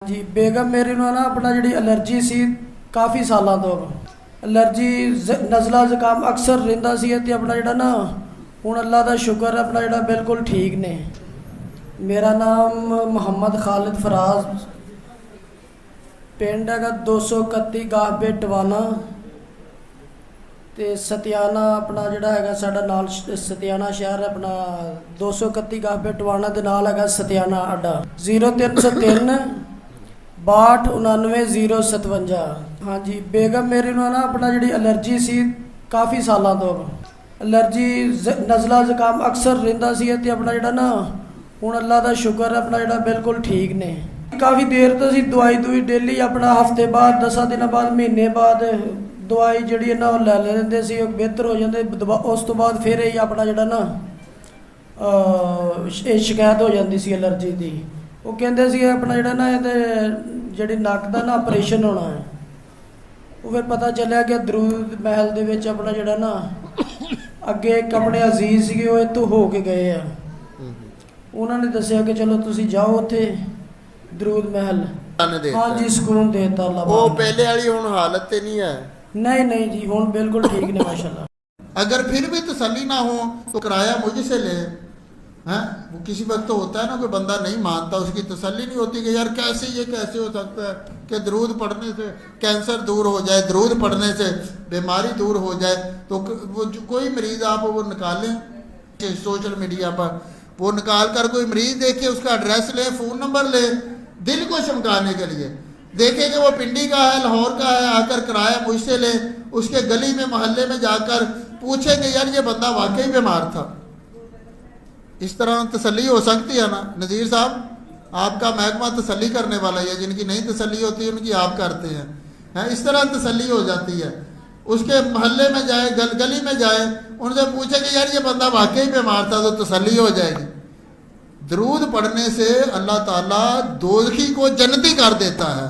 जी बेगम मेरी ਨੂੰ ਨਾ ਆਪਣਾ ਜਿਹੜੀ ਅਲਰਜੀ ਸੀ ਕਾਫੀ ਸਾਲਾਂ ਤੋਂ ਅਲਰਜੀ ਨਜ਼ਲਾ ਜ਼ੁਕਾਮ ਅਕਸਰ ਰਹਿੰਦਾ ਸੀ ਤੇ ਆਪਣਾ ਜਿਹੜਾ ਨਾ ਹੁਣ ਅੱਲਾ ਦਾ ਸ਼ੁਕਰ ਹੈ ਆਪਣਾ ਜਿਹੜਾ ਬਿਲਕੁਲ ਠੀਕ ਨੇ। ਮੇਰਾ ਨਾਮ ਮੁਹੰਮਦ ਖਾਲਿਦ ਫਰਾਜ਼, ਪਿੰਡ ਹੈਗਾ 231 ਗਾਹਬੇ ਟਵਾਨਾ ਤੇ ਸਤਿਆਣਾ ਆਪਣਾ ਜਿਹੜਾ ਹੈਗਾ ਸਾਡਾ ਨਾਲ ਸਤਿਆਣਾ ਸ਼ਹਿਰ ਆਪਣਾ 231 ਗਾਹਬੇ ਟਵਾਨਾ ਦੇ ਨਾਲ ਹੈਗਾ ਸਤਿਆਣਾ ਅੱਡਾ 0303 6299 हाँ जी बेगम मेरी ਨੂੰ ਨਾ ਆਪਣਾ ਜਿਹੜੀ ਅਲਰਜੀ ਸੀ ਕਾਫੀ ਸਾਲਾਂ ਤੋਂ ਅਲਰਜੀ ਨਜ਼ਲਾ ਜ਼ੁਕਾਮ ਅਕਸਰ ਰਹਿੰਦਾ ਸੀ ਤੇ ਆਪਣਾ ਜਿਹੜਾ ਨਾ ਹੁਣ ਅੱਲਾ ਦਾ ਸ਼ੁਕਰ ਹੈ ਆਪਣਾ ਜਿਹੜਾ ਬਿਲਕੁਲ ਠੀਕ ਨੇ। ਕਾਫੀ ਦੇਰ ਤੋਂ ਅਸੀਂ ਦਵਾਈ ਡੇਲੀ ਆਪਣਾ ਹਫਤੇ ਬਾਅਦ 10 ਦਿਨਾਂ ਬਾਅਦ ਮਹੀਨੇ ਬਾਅਦ ਦਵਾਈ ਜਿਹੜੀ ਇਹਨਾਂ ਉਹ ਲੈ ਲੈਂਦੇ ਸੀ, ਉਹ ਬਿਹਤਰ ਹੋ ਜਾਂਦੇ। ਉਸ ਤੋਂ ਬਾਅਦ ਫਿਰ ਇਹ ਆਪਣਾ ਜਿਹੜਾ ਨਾ ਇਹ ਸ਼ਿਕਾਇਤ ਹੋ ਜਾਂਦੀ ਸੀ ਅਲਰਜੀ ਦੀ। ਉਹ ਕਹਿੰਦੇ ਸੀ ਆਪਣਾ ਜਿਹੜਾ ਨਾ ਇਹਦੇ ਜਿਹੜੀ ਨੱਕ ਦਾ ਨਾ ਆਪਰੇਸ਼ਨ ਹੋਣਾ ਹੈ। ਉਹ ਫਿਰ ਪਤਾ ਚੱਲਿਆ ਕਿ ਦਰੂਦ ਮਹਿਲ ਦੇ ਵਿੱਚ ਆਪਣਾ ਜਿਹੜਾ ਨਾ ਅੱਗੇ ਇੱਕ ਆਪਣੇ ਅਜ਼ੀਜ਼ ਸੀਗੇ ਉਹ ਇੱਥੋਂ ਹੋ ਕੇ ਗਏ ਆ। ਉਹਨਾਂ ਨੇ ਦੱਸਿਆ ਕਿ ਚਲੋ ਤੁਸੀਂ ਜਾਓ ਉੱਥੇ ਦਰੂਦ महल। हाँ जी सुकून देता अल्लाह। वो पहले वाली हुण हालत ते नहीं है? नहीं जी हुण बिल्कुल ठीक ने माशाल्लाह। अगर फिर भी तसल्ली ना हो तो किराया मुझसे ले। हैं वो किसी वक्त तो होता है ना कोई बंदा नहीं मानता, उसकी तसल्ली नहीं होती कि यार कैसे ये कैसे हो सकता है कि दरूद पढ़ने से कैंसर दूर हो जाए, दरूद पढ़ने से बीमारी दूर हो जाए। तो वो कोई मरीज़ आप वो निकालें सोशल मीडिया पर, वो निकाल कर कोई मरीज़ देखे, उसका एड्रेस ले, फ़ोन नंबर ले, दिल को चमकाने के लिए देखे कि वो पिंडी का है, लाहौर का है, आकर किराया मुझसे ले, उसके गली में मोहल्ले में जाकर पूछे कि यार ये बंदा वाकई बीमार था। इस तरह तसल्ली हो सकती है ना। नज़ीर साहब आपका महकमा तसल्ली करने वाला है, जिनकी नहीं तसल्ली होती है उनकी आप करते हैं। इस तरह तसल्ली हो जाती है। उसके मोहल्ले में जाए, गली में जाए, उनसे पूछे कि यार ये बंदा वाकई बीमार था, तो तसल्ली हो जाएगी। दरूद पढ़ने से अल्लाह ताला दोज़खी को जन्नती कर देता है।